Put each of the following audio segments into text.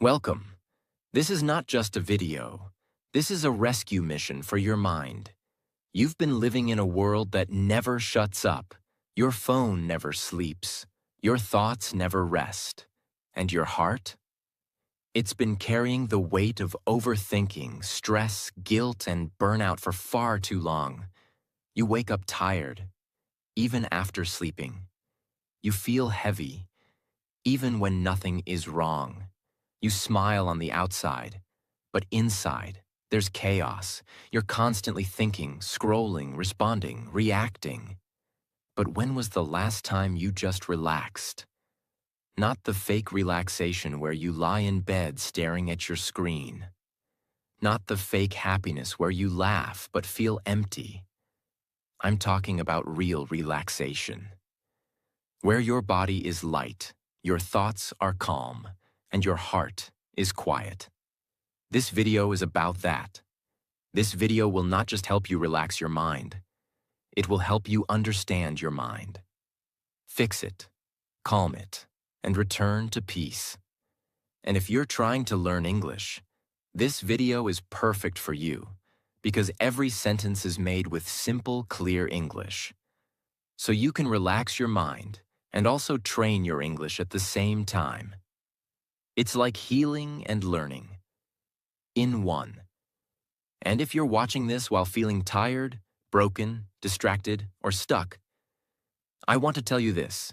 Welcome. This is not just a video. This is a rescue mission for your mind. You've been living in a world that never shuts up. Your phone never sleeps. Your thoughts never rest. And your heart? It's been carrying the weight of overthinking, stress, guilt, and burnout for far too long. You wake up tired, even after sleeping. You feel heavy, even when nothing is wrong. You smile on the outside, but inside, there's chaos. You're constantly thinking, scrolling, responding, reacting. But when was the last time you just relaxed? Not the fake relaxation where you lie in bed staring at your screen. Not the fake happiness where you laugh but feel empty. I'm talking about real relaxation. Where your body is light, your thoughts are calm, and your heart is quiet. This video is about that. This video will not just help you relax your mind. It will help you understand your mind. Fix it, calm it, and return to peace. And if you're trying to learn English, this video is perfect for you because every sentence is made with simple, clear English. So you can relax your mind and also train your English at the same time. It's like healing and learning in one. And if you're watching this while feeling tired, broken, distracted, or stuck, I want to tell you this.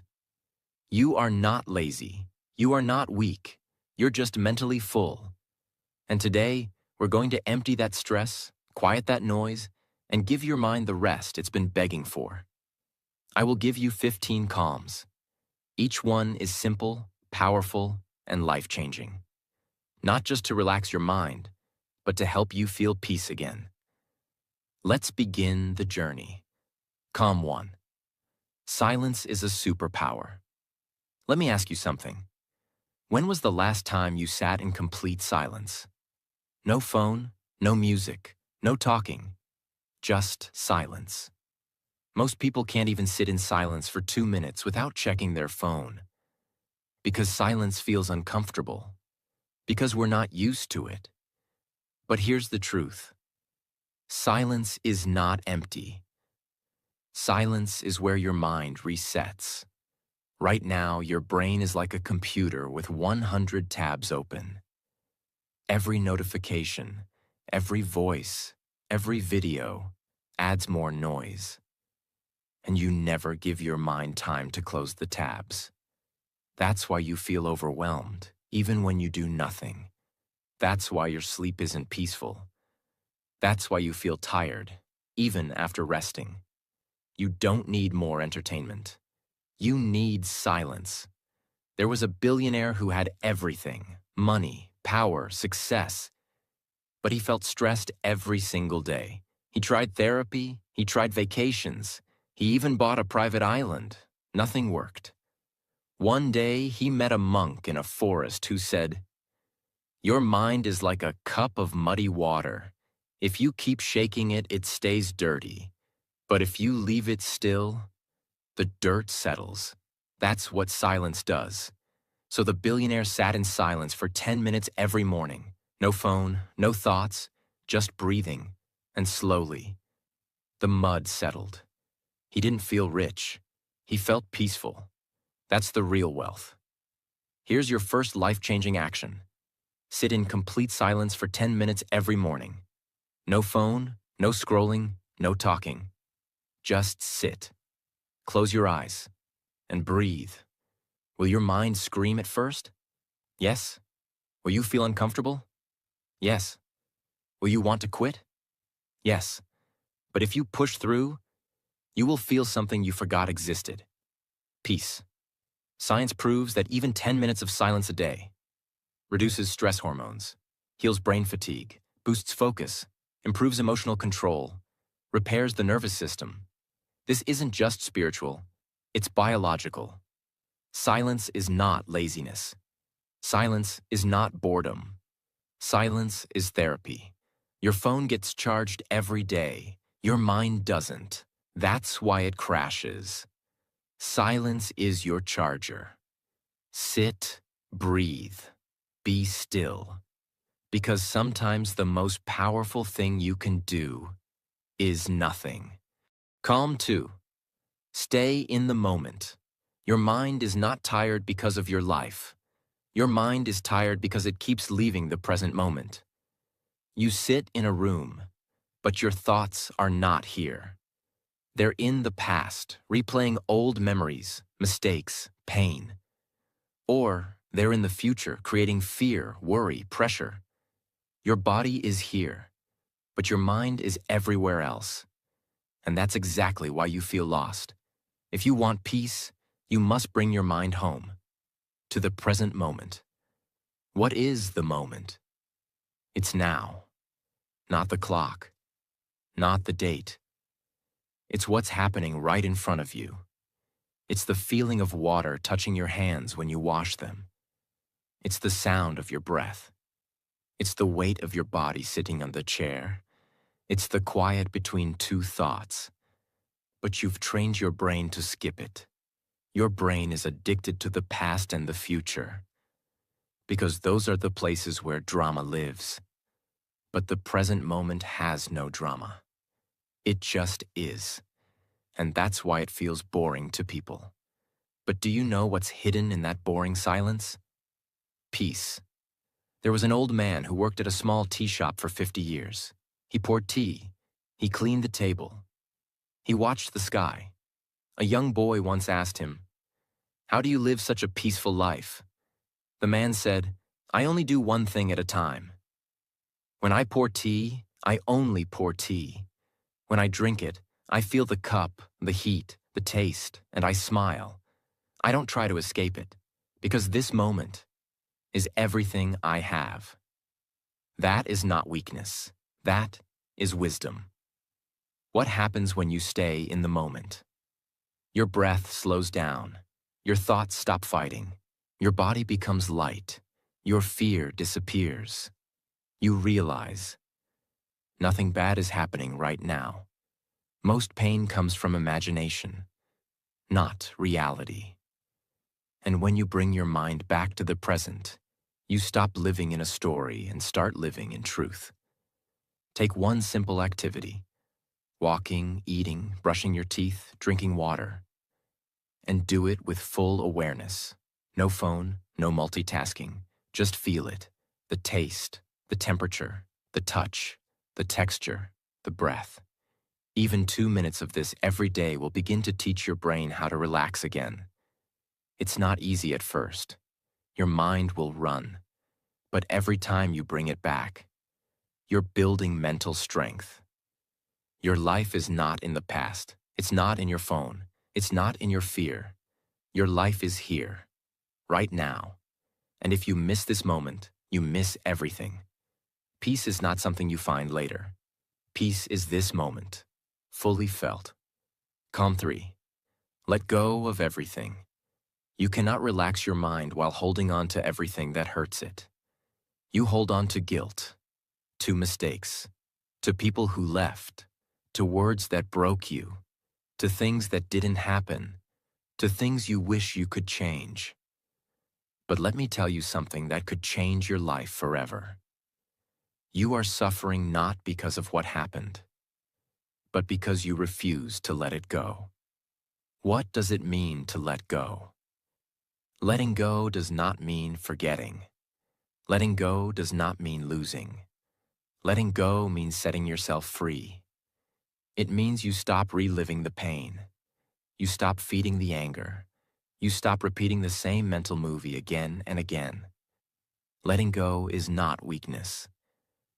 You are not lazy. You are not weak. You're just mentally full. And today, we're going to empty that stress, quiet that noise, and give your mind the rest it's been begging for. I will give you 15 calms. Each one is simple, powerful, and life-changing. Not just to relax your mind, but to help you feel peace again. Let's begin the journey. Calm 1. Silence is a superpower. Let me ask you something. When was the last time you sat in complete silence? No phone, no music, no talking, just silence. Most people can't even sit in silence for 2 minutes without checking their phone. Because silence feels uncomfortable. Because we're not used to it. But here's the truth. Silence is not empty. Silence is where your mind resets. Right now, your brain is like a computer with 100 tabs open. Every notification, every voice, every video adds more noise. And you never give your mind time to close the tabs. That's why you feel overwhelmed, even when you do nothing. That's why your sleep isn't peaceful. That's why you feel tired, even after resting. You don't need more entertainment. You need silence. There was a billionaire who had everything, money, power, success. But he felt stressed every single day. He tried therapy, he tried vacations, he even bought a private island. Nothing worked. One day, he met a monk in a forest who said, "Your mind is like a cup of muddy water. If you keep shaking it, it stays dirty. But if you leave it still, the dirt settles." That's what silence does. So the billionaire sat in silence for 10 minutes every morning. No phone, no thoughts, just breathing. And slowly, the mud settled. He didn't feel rich. He felt peaceful. That's the real wealth. Here's your first life-changing action. Sit in complete silence for 10 minutes every morning. No phone, no scrolling, no talking. Just sit. Close your eyes and breathe. Will your mind scream at first? Yes. Will you feel uncomfortable? Yes. Will you want to quit? Yes. But if you push through, you will feel something you forgot existed. Peace. Science proves that even 10 minutes of silence a day reduces stress hormones, heals brain fatigue, boosts focus, improves emotional control, repairs the nervous system. This isn't just spiritual, it's biological. Silence is not laziness. Silence is not boredom. Silence is therapy. Your phone gets charged every day. Your mind doesn't. That's why it crashes. Silence is your charger. Sit, breathe. be still. Because sometimes the most powerful thing you can do is nothing. Calm 2. Stay in the moment. Your mind is not tired because of your life. Your mind is tired because it keeps leaving the present moment. You sit in a room, but your thoughts are not here. They're in the past, replaying old memories, mistakes, pain. Or they're in the future, creating fear, worry, pressure. Your body is here, but your mind is everywhere else. And that's exactly why you feel lost. If you want peace, you must bring your mind home, to the present moment. What is the moment? It's now. Not the clock. Not the date. It's what's happening right in front of you. It's the feeling of water touching your hands when you wash them. It's the sound of your breath. It's the weight of your body sitting on the chair. It's the quiet between two thoughts. But you've trained your brain to skip it. Your brain is addicted to the past and the future, because those are the places where drama lives. But the present moment has no drama. It just is. And that's why it feels boring to people. But do you know what's hidden in that boring silence? Peace. There was an old man who worked at a small tea shop for 50 years. He poured tea. He cleaned the table. He watched the sky. A young boy once asked him, "How do you live such a peaceful life?" The man said, "I only do one thing at a time. When I pour tea, I only pour tea. When I drink it, I feel the cup, the heat, the taste, and I smile. I don't try to escape it, because this moment is everything I have." That is not weakness. That is wisdom. What happens when you stay in the moment? Your breath slows down. Your thoughts stop fighting. Your body becomes light. Your fear disappears. You realize nothing bad is happening right now. Most pain comes from imagination, not reality. And when you bring your mind back to the present, you stop living in a story and start living in truth. Take one simple activity: walking, eating, brushing your teeth, drinking water. And do it with full awareness. No phone, no multitasking. Just feel it. The taste, the temperature, the touch, the texture, the breath. Even 2 minutes of this every day will begin to teach your brain how to relax again. It's not easy at first. Your mind will run. But every time you bring it back, you're building mental strength. Your life is not in the past. It's not in your phone. It's not in your fear. Your life is here, right now. And if you miss this moment, you miss everything. Peace is not something you find later. Peace is this moment, fully felt. Calm 3. Let go of everything. You cannot relax your mind while holding on to everything that hurts it. You hold on to guilt, to mistakes, to people who left, to words that broke you, to things that didn't happen, to things you wish you could change. But let me tell you something that could change your life forever. You are suffering not because of what happened, but because you refuse to let it go. What does it mean to let go? Letting go does not mean forgetting. Letting go does not mean losing. Letting go means setting yourself free. It means you stop reliving the pain. You stop feeding the anger. You stop repeating the same mental movie again and again. Letting go is not weakness.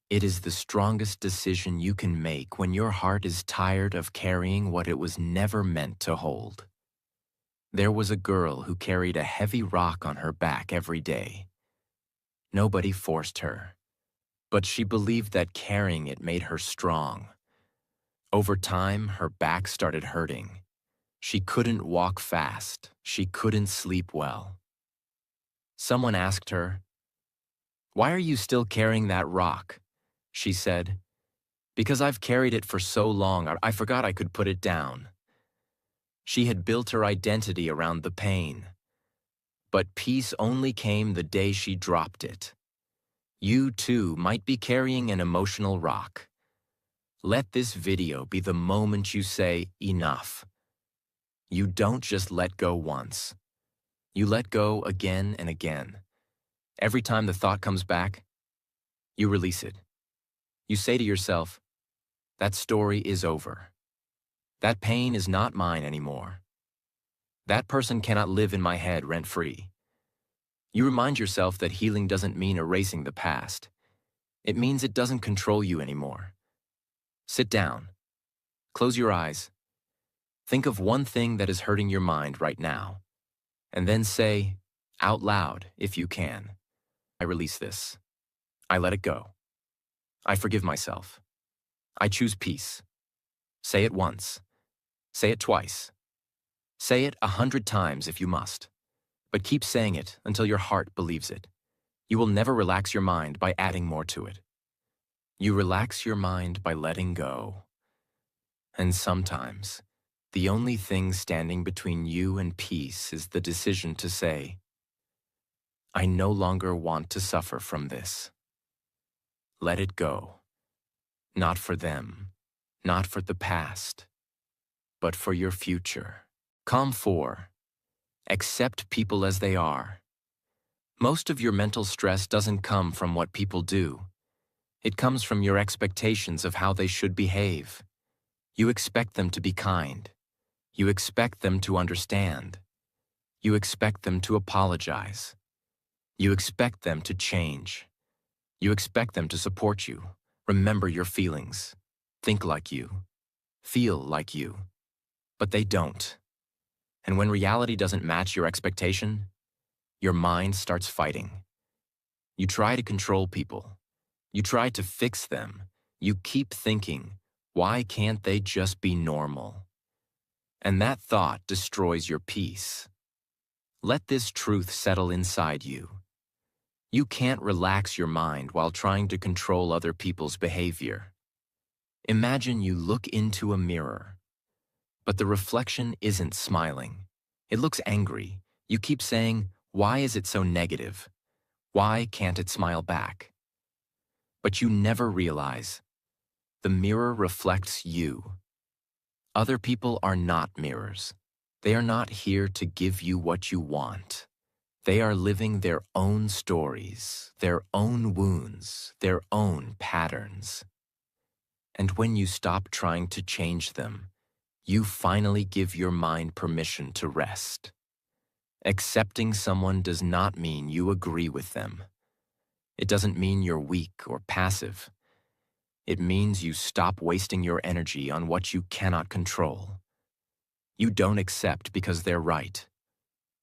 It is the strongest decision you can make when your heart is tired of carrying what it was never meant to hold. There was a girl who carried a heavy rock on her back every day. Nobody forced her, but she believed that carrying it made her strong. Over time, her back started hurting. She couldn't walk fast. She couldn't sleep well. Someone asked her, "Why are you still carrying that rock?" She said, "Because I've carried it for so long, I forgot I could put it down." She had built her identity around the pain. But peace only came the day she dropped it. You too might be carrying an emotional rock. Let this video be the moment you say, enough. You don't just let go once. You let go again and again. Every time the thought comes back, you release it. You say to yourself, that story is over. That pain is not mine anymore. That person cannot live in my head rent-free. You remind yourself that healing doesn't mean erasing the past. It means it doesn't control you anymore. Sit down. Close your eyes. Think of one thing that is hurting your mind right now. And then say, out loud, if you can, I release this. I let it go. I forgive myself. I choose peace. Say it once. Say it twice. Say it 100 times if you must. But keep saying it until your heart believes it. You will never relax your mind by adding more to it. You relax your mind by letting go. And sometimes, the only thing standing between you and peace is the decision to say, I no longer want to suffer from this. Let it go. Not for them, not for the past, but for your future. Calm 4. Accept people as they are. Most of your mental stress doesn't come from what people do. It comes from your expectations of how they should behave. You expect them to be kind. You expect them to understand. You expect them to apologize. You expect them to change. You expect them to support you, remember your feelings, think like you, feel like you. But they don't. And when reality doesn't match your expectation, your mind starts fighting. You try to control people. You try to fix them. You keep thinking, why can't they just be normal? And that thought destroys your peace. Let this truth settle inside you. You can't relax your mind while trying to control other people's behavior. Imagine you look into a mirror, but the reflection isn't smiling. It looks angry. You keep saying, why is it so negative? Why can't it smile back? But you never realize the mirror reflects you. Other people are not mirrors. They are not here to give you what you want. They are living their own stories, their own wounds, their own patterns. And when you stop trying to change them, you finally give your mind permission to rest. Accepting someone does not mean you agree with them. It doesn't mean you're weak or passive. It means you stop wasting your energy on what you cannot control. You don't accept because they're right.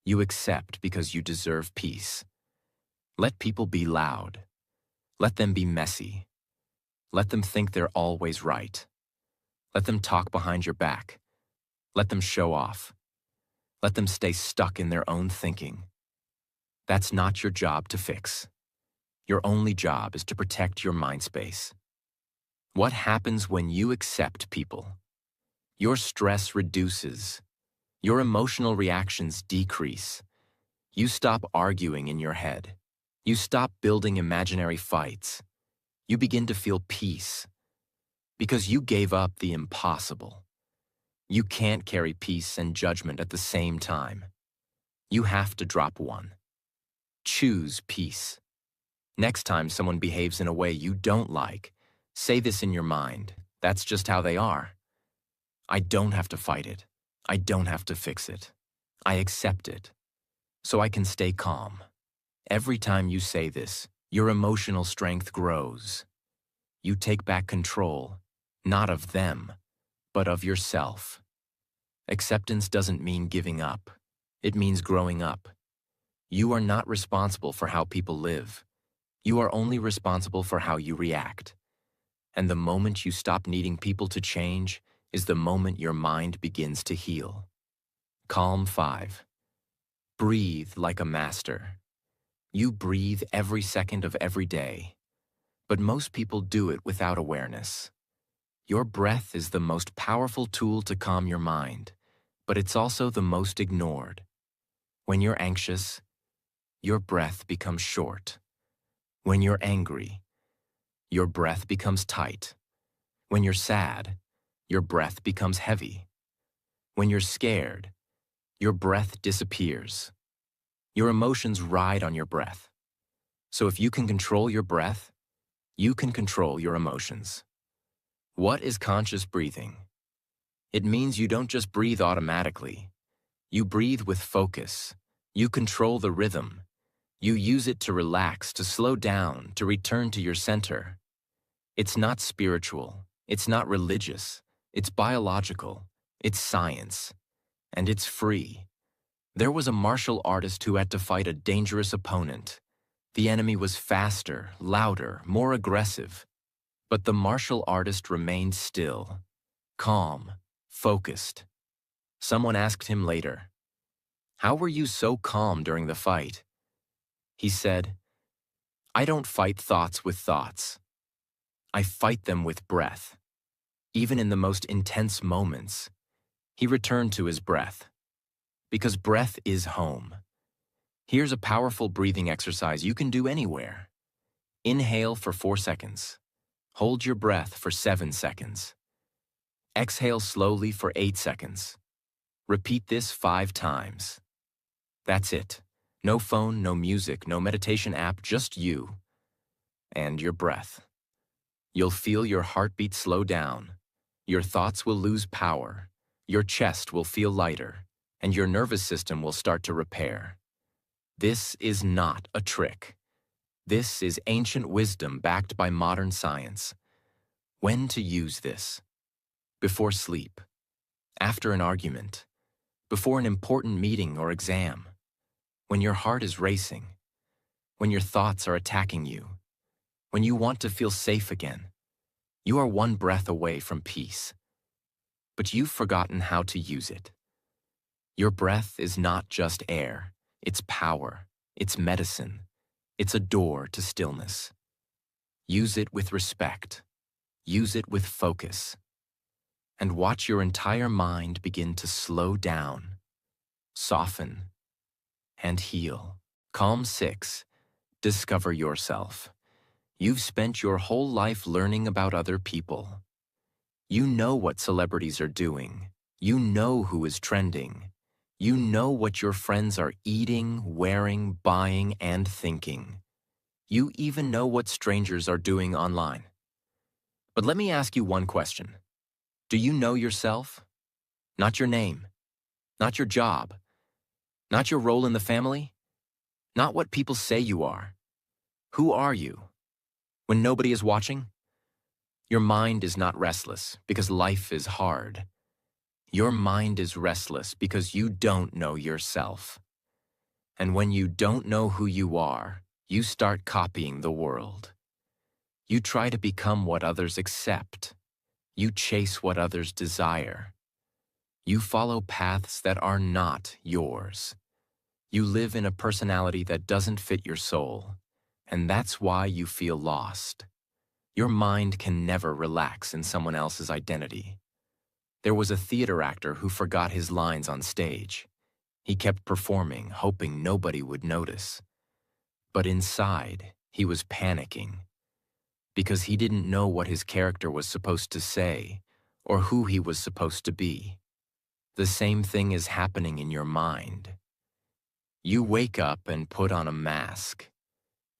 You accept because you deserve peace. Let people be loud. Let them be messy. Let them think they're always right. Let them talk behind your back. Let them show off. Let them stay stuck in their own thinking. That's not your job to fix. Your only job is to protect your mind space. What happens when you accept people? Your stress reduces. Your emotional reactions decrease. You stop arguing in your head. You stop building imaginary fights. You begin to feel peace. Because you gave up the impossible. You can't carry peace and judgment at the same time. You have to drop one. Choose peace. Next time someone behaves in a way you don't like, say this in your mind. That's just how they are. I don't have to fight it. I don't have to fix it. I accept it. So I can stay calm. Every time you say this, your emotional strength grows. You take back control, not of them, but of yourself. Acceptance doesn't mean giving up. It means growing up. You are not responsible for how people live. You are only responsible for how you react. And the moment you stop needing people to change is the moment your mind begins to heal. Calm 5. Breathe like a master. You breathe every second of every day. But most people do it without awareness. Your breath is the most powerful tool to calm your mind, but it's also the most ignored. When you're anxious, your breath becomes short. When you're angry, your breath becomes tight. When you're sad, your breath becomes heavy. When you're scared, your breath disappears. Your emotions ride on your breath. So if you can control your breath, you can control your emotions. What is conscious breathing? It means you don't just breathe automatically. You breathe with focus. You control the rhythm. You use it to relax, to slow down, to return to your center. It's not spiritual. It's not religious. It's biological. It's science. And it's free. There was a martial artist who had to fight a dangerous opponent. The enemy was faster, louder, more aggressive. But the martial artist remained still, calm, focused. Someone asked him later, "How were you so calm during the fight?" He said, "I don't fight thoughts with thoughts. I fight them with breath." Even in the most intense moments, he returned to his breath. Because breath is home. Here's a powerful breathing exercise you can do anywhere. Inhale for 4 seconds. Hold your breath for 7 seconds. Exhale slowly for 8 seconds. Repeat this 5 times. That's it. No phone, no music, no meditation app, just you and your breath. You'll feel your heartbeat slow down. Your thoughts will lose power. Your chest will feel lighter, and your nervous system will start to repair. This is not a trick. This is ancient wisdom backed by modern science. When to use this? Before sleep, after an argument, before an important meeting or exam, when your heart is racing, when your thoughts are attacking you, when you want to feel safe again. You are one breath away from peace, but you've forgotten how to use it. Your breath is not just air, it's power, it's medicine, it's a door to stillness. Use it with respect, use it with focus, and watch your entire mind begin to slow down, soften, and heal. Calm 6. Discover yourself. You've spent your whole life learning about other people. You know what celebrities are doing. You know who is trending. You know what your friends are eating, wearing, buying, and thinking. You even know what strangers are doing online. But let me ask you one question. Do you know yourself? Not your name, not your job, not your role in the family, not what people say you are. Who are you? When nobody is watching? Your mind is not restless because life is hard. Your mind is restless because you don't know yourself. And when you don't know who you are, you start copying the world. You try to become what others accept. You chase what others desire. You follow paths that are not yours. You live in a personality that doesn't fit your soul, and that's why you feel lost. Your mind can never relax in someone else's identity. There was a theater actor who forgot his lines on stage. He kept performing, hoping nobody would notice. But inside, he was panicking because he didn't know what his character was supposed to say or who he was supposed to be. The same thing is happening in your mind. You wake up and put on a mask.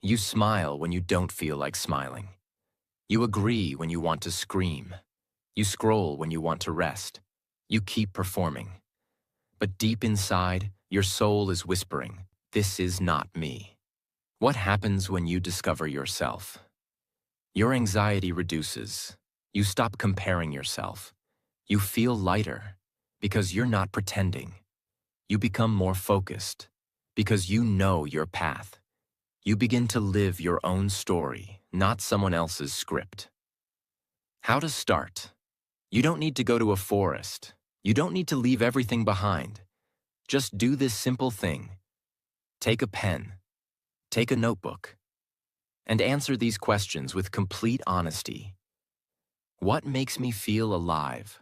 You smile when you don't feel like smiling. You agree when you want to scream. You scroll when you want to rest. You keep performing. But deep inside, your soul is whispering, "This is not me." What happens when you discover yourself? Your anxiety reduces. You stop comparing yourself. You feel lighter because you're not pretending. You become more focused because you know your path. You begin to live your own story, not someone else's script. How to start? You don't need to go to a forest. You don't need to leave everything behind. Just do this simple thing. Take a pen. Take a notebook. And answer these questions with complete honesty. What makes me feel alive?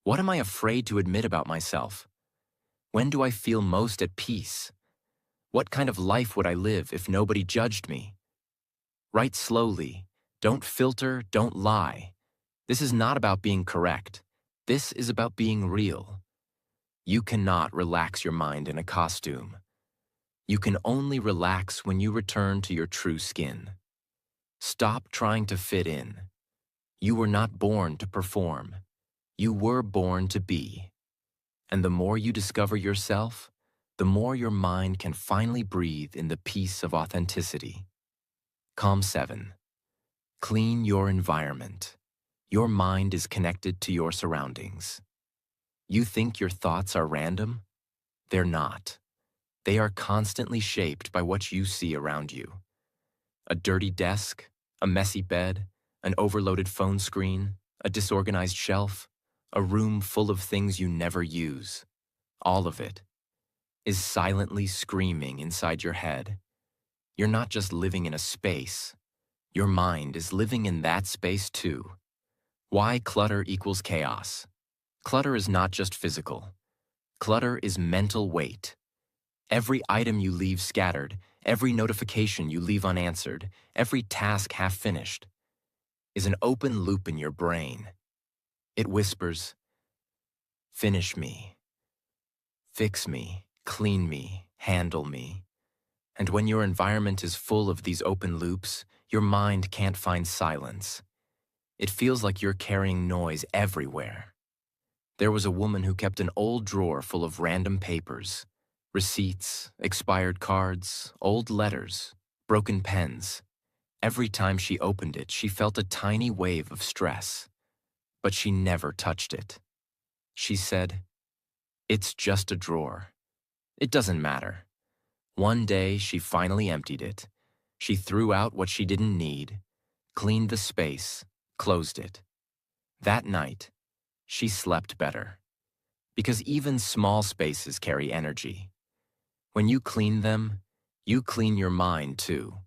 What am I afraid to admit about myself? When do I feel most at peace? What kind of life would I live if nobody judged me? Write slowly. Don't filter, don't lie. This is not about being correct. This is about being real. You cannot relax your mind in a costume. You can only relax when you return to your true skin. Stop trying to fit in. You were not born to perform. You were born to be. And the more you discover yourself, the more your mind can finally breathe in the peace of authenticity. Calm 7. Clean your environment. Your mind is connected to your surroundings. You think your thoughts are random? They're not. They are constantly shaped by what you see around you. A dirty desk, a messy bed, an overloaded phone screen, a disorganized shelf, a room full of things you never use. All of it is silently screaming inside your head. You're not just living in a space. Your mind is living in that space too. Why clutter equals chaos? Clutter is not just physical. Clutter is mental weight. Every item you leave scattered, every notification you leave unanswered, every task half finished, is an open loop in your brain. It whispers, finish me, fix me, clean me, handle me. And when your environment is full of these open loops, your mind can't find silence. It feels like you're carrying noise everywhere. There was a woman who kept an old drawer full of random papers, receipts, expired cards, old letters, broken pens. Every time she opened it, she felt a tiny wave of stress. But she never touched it. She said, "It's just a drawer. It doesn't matter." One day, she finally emptied it. She threw out what she didn't need, cleaned the space, closed it. That night, she slept better. Because even small spaces carry energy. When you clean them, you clean your mind too.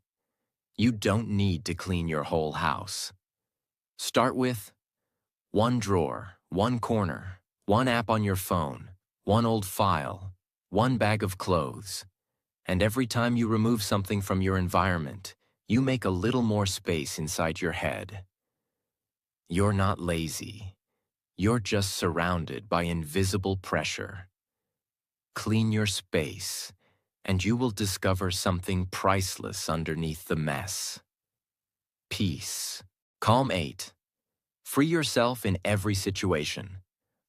You don't need to clean your whole house. Start with one drawer, one corner, one app on your phone, one old file, one bag of clothes. And every time you remove something from your environment, you make a little more space inside your head. You're not lazy. You're just surrounded by invisible pressure. Clean your space, and you will discover something priceless underneath the mess. Peace. Calm 8. Free yourself in every situation.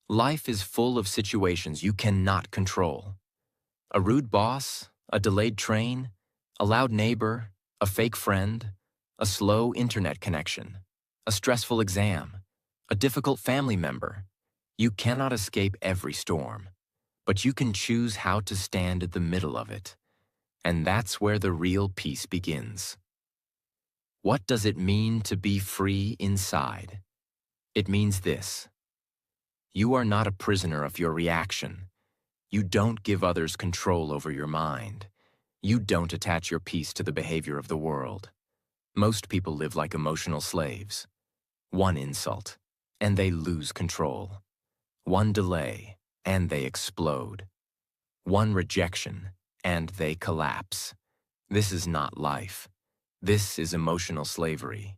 Life is full of situations you cannot control. A rude boss, a delayed train, a loud neighbor, a fake friend, a slow internet connection, a stressful exam, a difficult family member. You cannot escape every storm, but you can choose how to stand at the middle of it. And that's where the real peace begins. What does it mean to be free inside? It means this. You are not a prisoner of your reaction. You don't give others control over your mind. You don't attach your peace to the behavior of the world. Most people live like emotional slaves. One insult, and they lose control. One delay, and they explode. One rejection, and they collapse. This is not life. This is emotional slavery.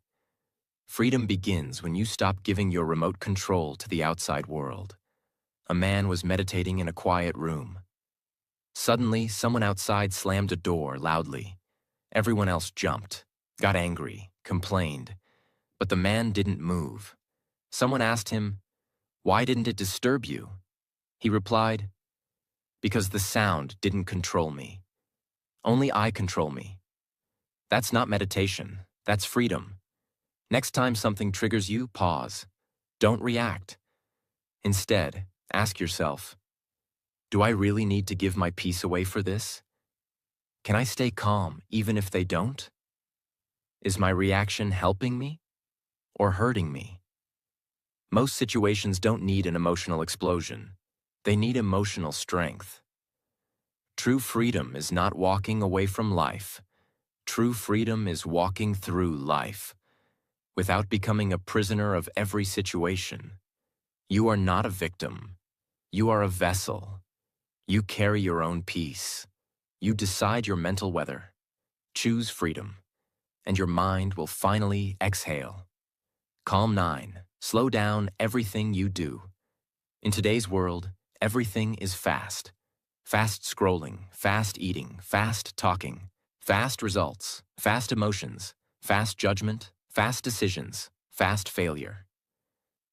Freedom begins when you stop giving your remote control to the outside world. A man was meditating in a quiet room. Suddenly, someone outside slammed a door loudly. Everyone else jumped, got angry, complained. But the man didn't move. Someone asked him, "Why didn't it disturb you?" He replied, "Because the sound didn't control me. Only I control me." That's not meditation. That's freedom. Next time something triggers you, pause. Don't react. Instead, ask yourself, do I really need to give my peace away for this? Can I stay calm even if they don't? Is my reaction helping me or hurting me? Most situations don't need an emotional explosion. They need emotional strength. True freedom is not walking away from life. True freedom is walking through life without becoming a prisoner of every situation. You are not a victim. You are a vessel. You carry your own peace. You decide your mental weather. Choose freedom. and your mind will finally exhale. Calm 9. Slow down everything you do. In today's world, everything is fast. Fast scrolling, fast eating, fast talking, fast results, fast emotions, fast judgment, fast decisions, fast failure.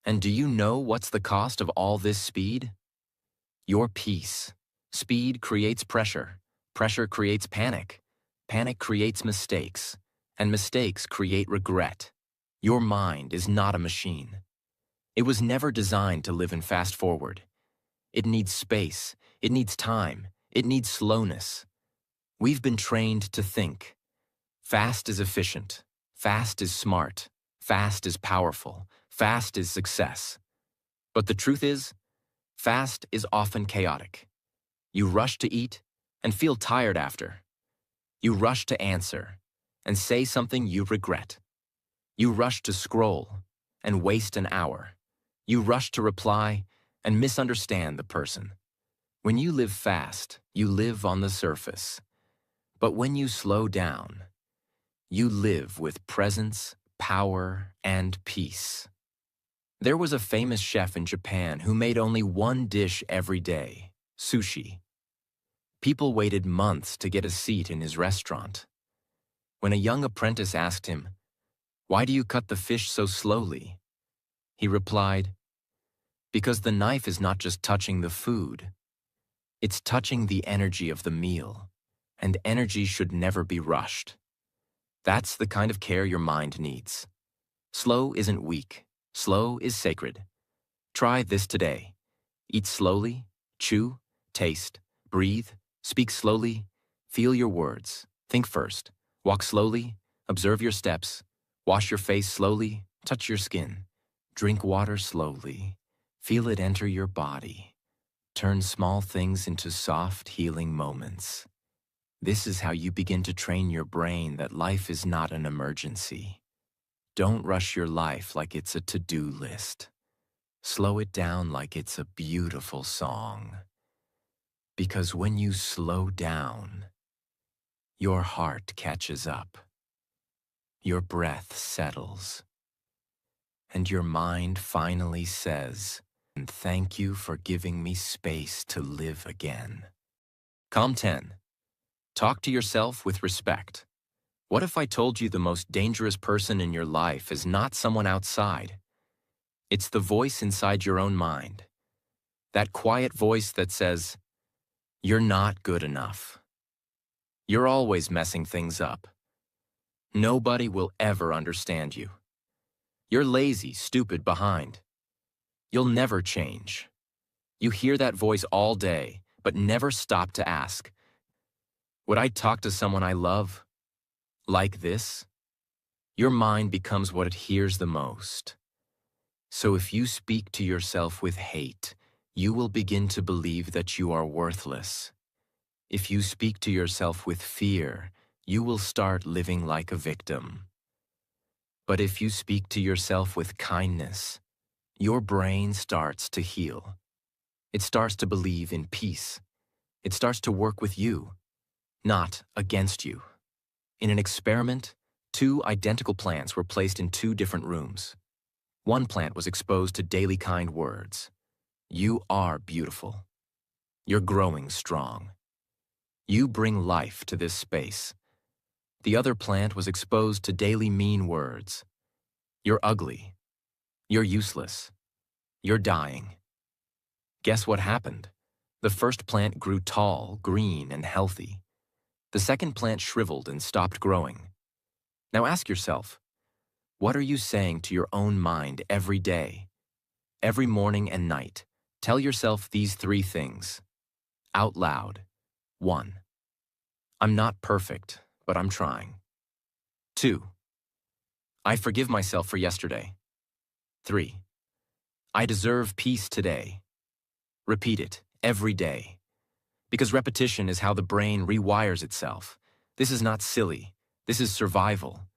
And do you know what's the cost of all this speed? Your peace. Speed creates pressure. Pressure creates panic. Panic creates mistakes. And mistakes create regret. Your mind is not a machine. It was never designed to live in fast forward. It needs space. It needs time. It needs slowness. We've been trained to think. Fast is efficient. Fast is smart. Fast is powerful. Fast is success. But the truth is, fast is often chaotic. You rush to eat and feel tired after. You rush to answer and say something you regret. You rush to scroll and waste an hour. You rush to reply and misunderstand the person. When you live fast, you live on the surface. But when you slow down, you live with presence, power, and peace. There was a famous chef in Japan who made only one dish every day, sushi. People waited months to get a seat in his restaurant. When a young apprentice asked him, "Why do you cut the fish so slowly?" he replied, "Because the knife is not just touching the food. It's touching the energy of the meal, and energy should never be rushed." That's the kind of care your mind needs. Slow isn't weak. Slow is sacred. Try this today. Eat slowly, chew, taste, breathe, speak slowly, feel your words, think first, walk slowly, observe your steps, wash your face slowly, touch your skin, drink water slowly, feel it enter your body. Turn small things into soft, healing moments. This is how you begin to train your brain that life is not an emergency. Don't rush your life like it's a to-do list. Slow it down like it's a beautiful song. Because when you slow down, your heart catches up, your breath settles, and your mind finally says, "And thank you for giving me space to live again." Calm 10. Talk to yourself with respect. What if I told you the most dangerous person in your life is not someone outside? It's the voice inside your own mind. That quiet voice that says, "You're not good enough. You're always messing things up. Nobody will ever understand you. You're lazy, stupid, behind. You'll never change." You hear that voice all day, but never stop to ask, would I talk to someone I love like this? Your mind becomes what it hears the most. So if you speak to yourself with hate, you will begin to believe that you are worthless. If you speak to yourself with fear, you will start living like a victim. But if you speak to yourself with kindness, your brain starts to heal. It starts to believe in peace. It starts to work with you, not against you. In an experiment, 2 identical plants were placed in 2 different rooms. One plant was exposed to daily kind words. "You are beautiful. You're growing strong. You bring life to this space." The other plant was exposed to daily mean words. "You're ugly. You're useless. You're dying." Guess what happened? The first plant grew tall, green, and healthy. The second plant shriveled and stopped growing. Now ask yourself, what are you saying to your own mind every day? Every morning and night, tell yourself these 3 things. Out loud. 1. I'm not perfect, but I'm trying. 2. I forgive myself for yesterday. 3. I deserve peace today. Repeat it every day. Because repetition is how the brain rewires itself. This is not silly. This is survival.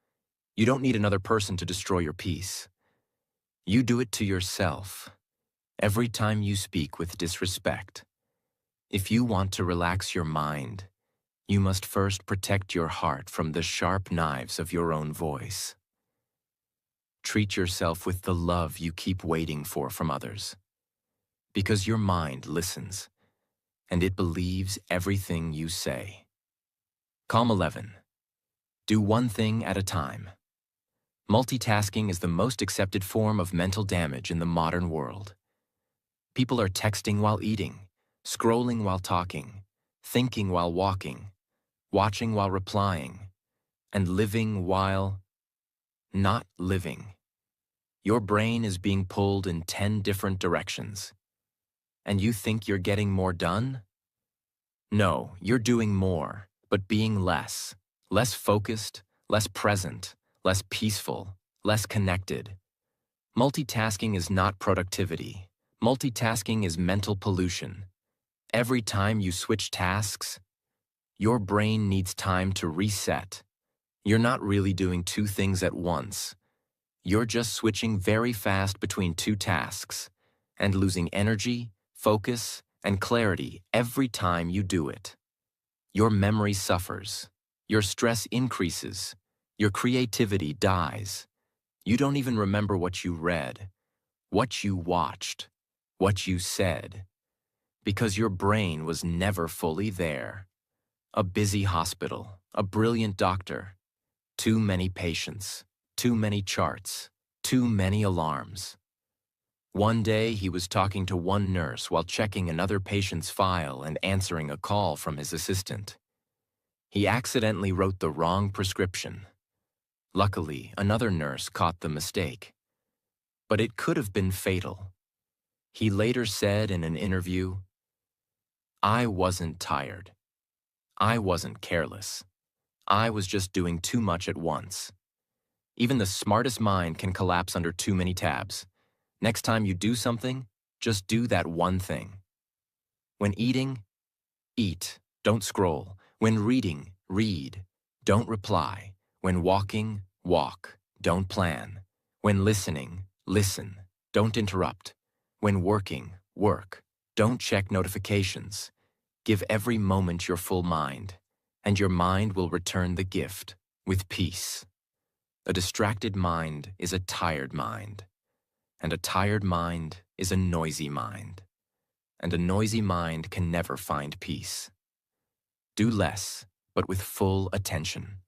You don't need another person to destroy your peace. You do it to yourself. Every time you speak with disrespect. If you want to relax your mind, You must first protect your heart from the sharp knives of your own voice. Treat yourself with the love you keep waiting for from others. Because your mind listens, and it believes everything you say. Calm 11. Do one thing at a time. Multitasking is the most accepted form of mental damage in the modern world. People are texting while eating, scrolling while talking, thinking while walking, watching while replying, and living while not living. Your brain is being pulled in 10 different directions. And you think you're getting more done? No, you're doing more, but being less. Less focused, less present, less peaceful, less connected. Multitasking is not productivity. Multitasking is mental pollution. Every time you switch tasks, your brain needs time to reset. You're not really doing two things at once. You're just switching very fast between two tasks and losing energy, focus, and clarity every time you do it. Your memory suffers. Your stress increases. Your creativity dies. You don't even remember what you read, what you watched, what you said, because your brain was never fully there. A busy hospital, a brilliant doctor, too many patients, too many charts, too many alarms. One day he was talking to one nurse while checking another patient's file and answering a call from his assistant. He accidentally wrote the wrong prescription. Luckily, another nurse caught the mistake. But it could have been fatal. He later said in an interview, "I wasn't tired. I wasn't careless. I was just doing too much at once." Even the smartest mind can collapse under too many tabs. Next time you do something, just do that one thing. When eating, eat, don't scroll. When reading, read, don't reply. When walking, walk, don't plan. When listening, listen, don't interrupt. When working, work, don't check notifications. Give every moment your full mind, and your mind will return the gift with peace. A distracted mind is a tired mind, and a tired mind is a noisy mind, and a noisy mind can never find peace. Do less, but with full attention.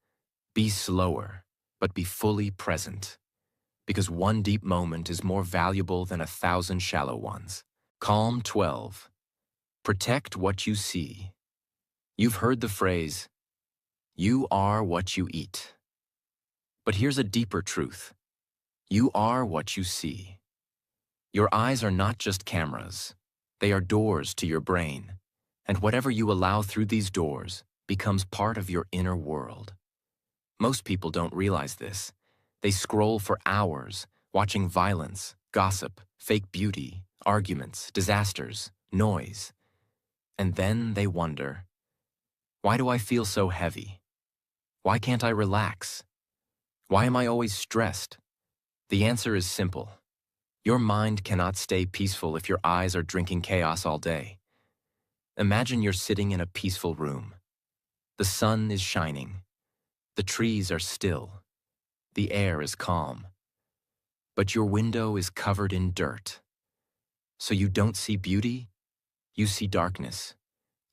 Be slower, but be fully present, because one deep moment is more valuable than 1,000 shallow ones. Calm 12. Protect what you see. You've heard the phrase, "You are what you eat." But here's a deeper truth. You are what you see. Your eyes are not just cameras. They are doors to your brain, and whatever you allow through these doors becomes part of your inner world. Most people don't realize this. They scroll for hours, watching violence, gossip, fake beauty, arguments, disasters, noise. And then they wonder, why do I feel so heavy? Why can't I relax? Why am I always stressed? The answer is simple. Your mind cannot stay peaceful if your eyes are drinking chaos all day. Imagine you're sitting in a peaceful room. The sun is shining. The trees are still. The air is calm. But your window is covered in dirt. So you don't see beauty, you see darkness.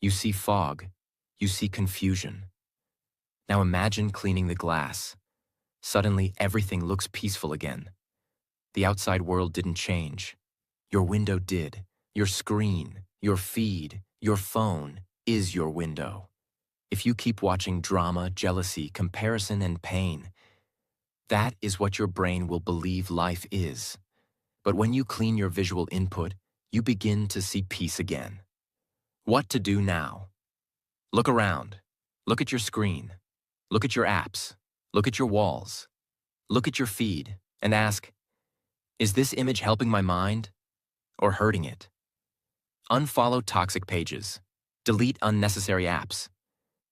You see fog. You see confusion. Now imagine cleaning the glass. Suddenly everything looks peaceful again. The outside world didn't change. Your window did. Your screen, your feed, your phone is your window. If you keep watching drama, jealousy, comparison, and pain, that is what your brain will believe life is. But when you clean your visual input, you begin to see peace again. What to do now? Look around. Look at your screen. Look at your apps. Look at your walls. Look at your feed and ask, is this image helping my mind or hurting it? Unfollow toxic pages. Delete unnecessary apps.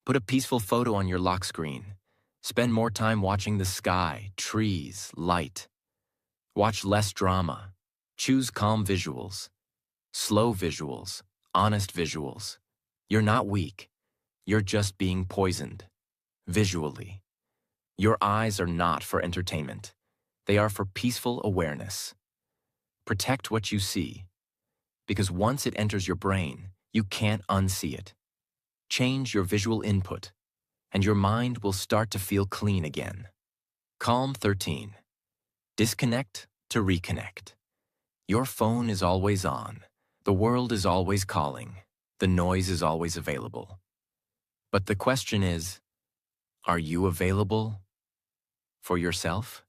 Put a peaceful photo on your lock screen. Spend more time watching the sky, trees, light. Watch less drama. Choose calm visuals. Slow visuals. Honest visuals. You're not weak. You're just being poisoned, visually. Your eyes are not for entertainment. They are for peaceful awareness. Protect what you see, because once it enters your brain, you can't unsee it. Change your visual input, and your mind will start to feel clean again. Calm 13. Disconnect to reconnect. Your phone is always on. The world is always calling. The noise is always available. But the question is, are you available for yourself?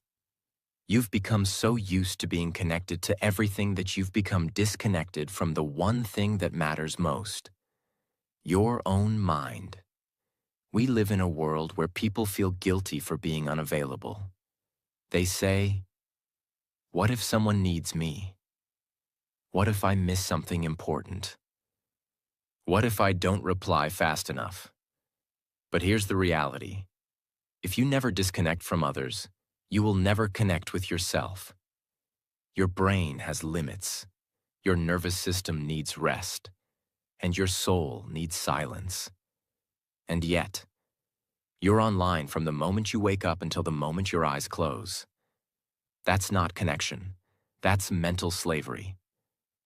You've become so used to being connected to everything that you've become disconnected from the one thing that matters most: your own mind. We live in a world where people feel guilty for being unavailable. They say, what if someone needs me? What if I miss something important? What if I don't reply fast enough? But here's the reality. If you never disconnect from others, you will never connect with yourself. Your brain has limits. Your nervous system needs rest. And your soul needs silence. And yet, you're online from the moment you wake up until the moment your eyes close. That's not connection. That's mental slavery.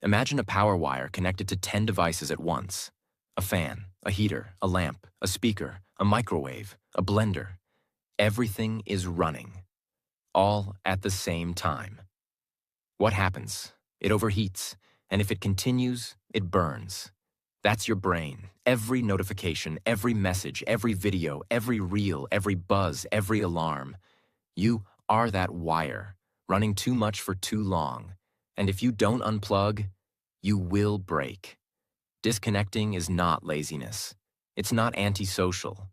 Imagine a power wire connected to 10 devices at once. A fan, a heater, a lamp, a speaker, a microwave, a blender. Everything is running, all at the same time. What happens? It overheats, and if it continues, it burns. That's your brain. Every notification, every message, every video, every reel, every buzz, every alarm. You are that wire, running too much for too long. And if you don't unplug, you will break. Disconnecting is not laziness. It's not antisocial.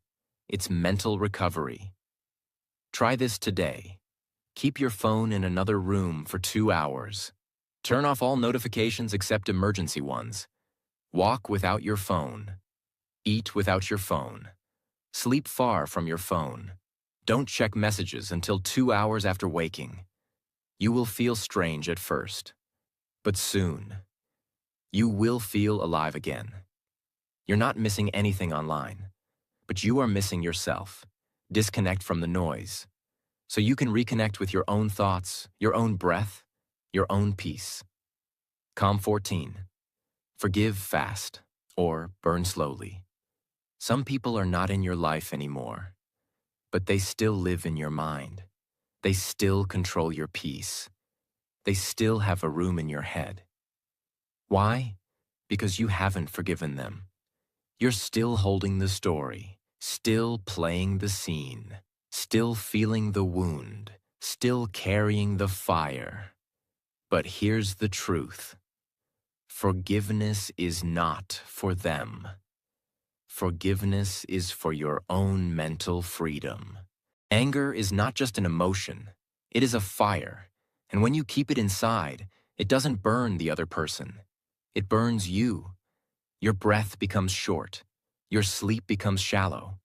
It's mental recovery. Try this today. Keep your phone in another room for 2 hours. Turn off all notifications except emergency ones. Walk without your phone. Eat without your phone. Sleep far from your phone. Don't check messages until 2 hours after waking. You will feel strange at first, but soon, you will feel alive again. You're not missing anything online, but you are missing yourself. Disconnect from the noise, so you can reconnect with your own thoughts, your own breath, your own peace. Calm 14. Forgive fast, or burn slowly. Some people are not in your life anymore, but they still live in your mind. They still control your peace. They still have a room in your head. Why? Because you haven't forgiven them. You're still holding the story, still playing the scene, still feeling the wound, still carrying the fire. But here's the truth. Forgiveness is not for them. Forgiveness is for your own mental freedom. Anger is not just an emotion. It is a fire. And when you keep it inside, it doesn't burn the other person. It burns you. Your breath becomes short. Your sleep becomes shallow.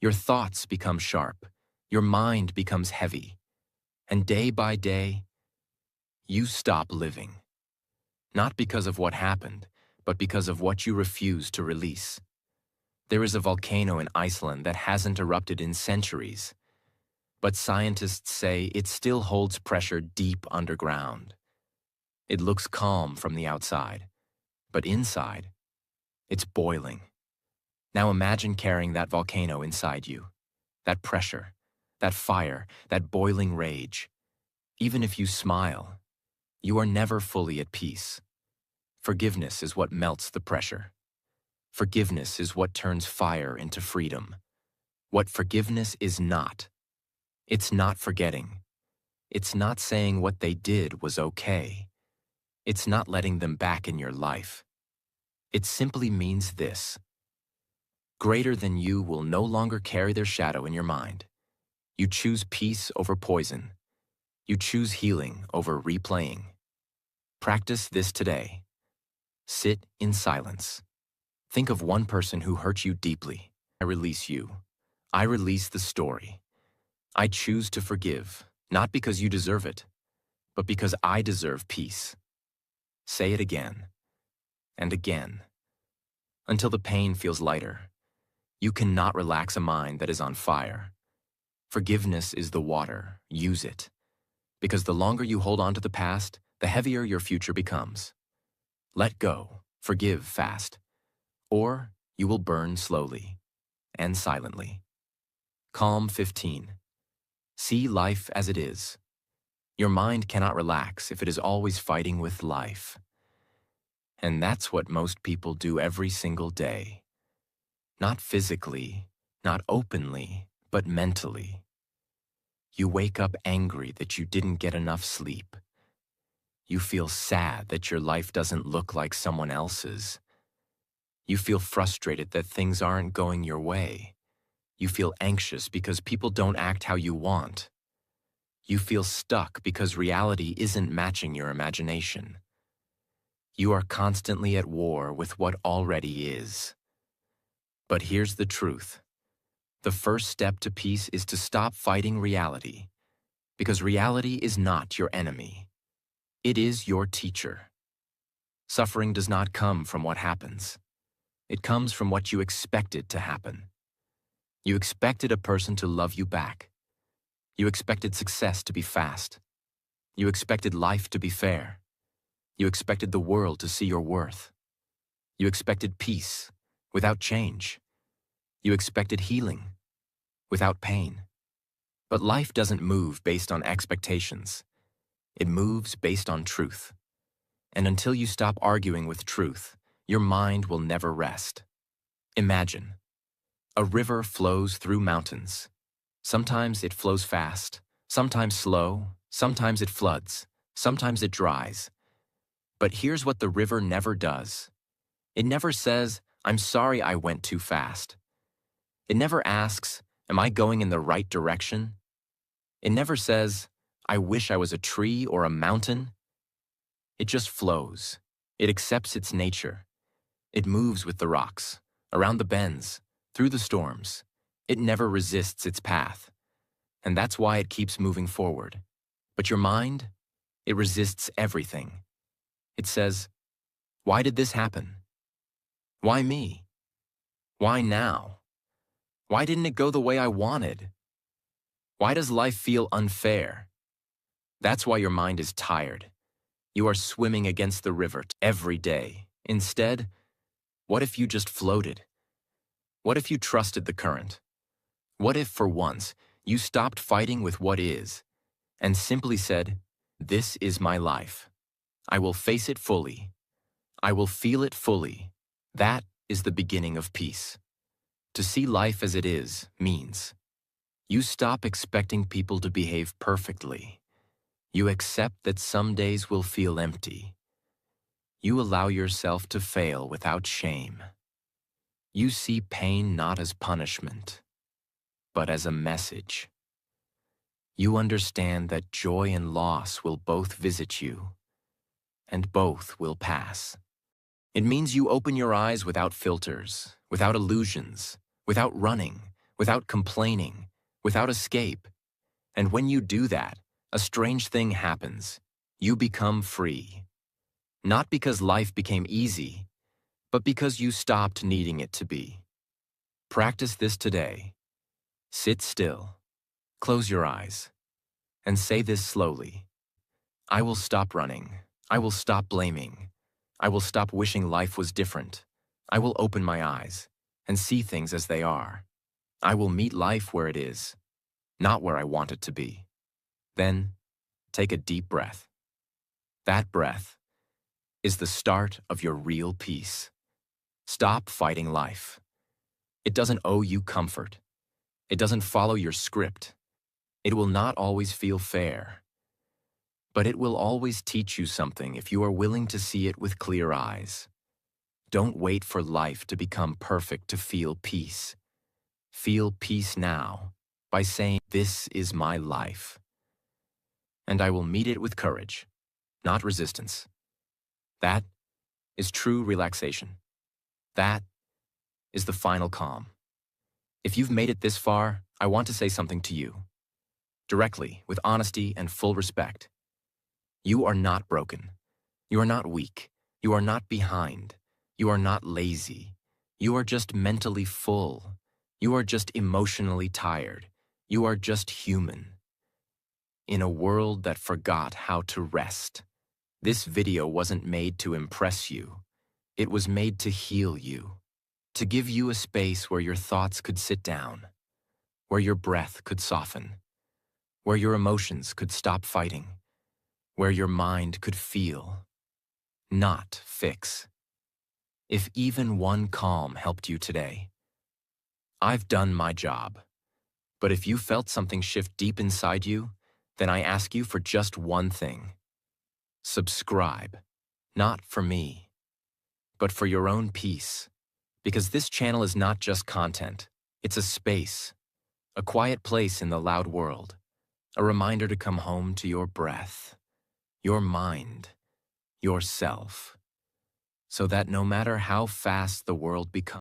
Your thoughts become sharp. Your mind becomes heavy. And day by day, you stop living. Not because of what happened, but because of what you refuse to release. There is a volcano in Iceland that hasn't erupted in centuries, but scientists say it still holds pressure deep underground. It looks calm from the outside, but inside, it's boiling. Now imagine carrying that volcano inside you, that pressure, that fire, that boiling rage. Even if you smile, you are never fully at peace. Forgiveness is what melts the pressure. Forgiveness is what turns fire into freedom. What forgiveness is not. It's not forgetting. It's not saying what they did was okay. It's not letting them back in your life. It simply means this. Greater than you will no longer carry their shadow in your mind. You choose peace over poison. You choose healing over replaying. Practice this today. Sit in silence. Think of one person who hurt you deeply. I release you. I release the story. I choose to forgive, not because you deserve it, but because I deserve peace. Say it again and again, until the pain feels lighter, You cannot relax a mind that is on fire. Forgiveness is the water. Use it. Because the longer you hold on to the past, the heavier your future becomes. Let go. Forgive fast. Or you will burn slowly and silently. Calm 15. See life as it is. Your mind cannot relax if it is always fighting with life. And that's what most people do every single day. Not physically, not openly, but mentally. You wake up angry that you didn't get enough sleep. You feel sad that your life doesn't look like someone else's. You feel frustrated that things aren't going your way. You feel anxious because people don't act how you want. You feel stuck because reality isn't matching your imagination. You are constantly at war with what already is. But here's the truth. The first step to peace is to stop fighting reality, because reality is not your enemy. It is your teacher. Suffering does not come from what happens. It comes from what you expected to happen. You expected a person to love you back. You expected success to be fast. You expected life to be fair. You expected the world to see your worth. You expected peace without change. You expected healing without pain. But life doesn't move based on expectations. It moves based on truth. And until you stop arguing with truth, your mind will never rest. Imagine. A river flows through mountains. Sometimes it flows fast, sometimes slow, sometimes it floods, sometimes it dries. But here's what the river never does. It never says, "I'm sorry I went too fast." It never asks, "Am I going in the right direction?" It never says, "I wish I was a tree or a mountain." It just flows. It accepts its nature. It moves with the rocks, around the bends, through the storms. It never resists its path. And that's why it keeps moving forward. But your mind, it resists everything. It says, "Why did this happen? Why me? Why now? Why didn't it go the way I wanted? Why does life feel unfair?" That's why your mind is tired. You are swimming against the river every day. Instead, what if you just floated? What if you trusted the current? What if, for once, you stopped fighting with what is and simply said, "This is my life. I will face it fully. I will feel it fully." That is the beginning of peace. To see life as it is means you stop expecting people to behave perfectly. You accept that some days will feel empty. You allow yourself to fail without shame. You see pain not as punishment, but as a message. You understand that joy and loss will both visit you, and both will pass. It means you open your eyes without filters, without illusions, without running, without complaining, without escape. And when you do that, a strange thing happens. You become free. Not because life became easy, but because you stopped needing it to be. Practice this today. Sit still, close your eyes, and say this slowly. I will stop running. I will stop blaming. I will stop wishing life was different. I will open my eyes and see things as they are. I will meet life where it is, not where I want it to be. Then, take a deep breath. That breath is the start of your real peace. Stop fighting life. It doesn't owe you comfort. It doesn't follow your script. It will not always feel fair. But it will always teach you something if you are willing to see it with clear eyes. Don't wait for life to become perfect to feel peace. Feel peace now by saying, "This is my life." And I will meet it with courage, not resistance. That is true relaxation. That is the final calm. If you've made it this far, I want to say something to you. Directly, with honesty and full respect. You are not broken. You are not weak. You are not behind. You are not lazy. You are just mentally full. You are just emotionally tired. You are just human. In a world that forgot how to rest. This video wasn't made to impress you. It was made to heal you. To give you a space where your thoughts could sit down, where your breath could soften, where your emotions could stop fighting, where your mind could feel, not fix. If even one calm helped you today, I've done my job. But if you felt something shift deep inside you, then I ask you for just one thing. Subscribe, not for me, but for your own peace. Because this channel is not just content, it's a space, a quiet place in the loud world, a reminder to come home to your breath, your mind, yourself, so that no matter how fast the world becomes,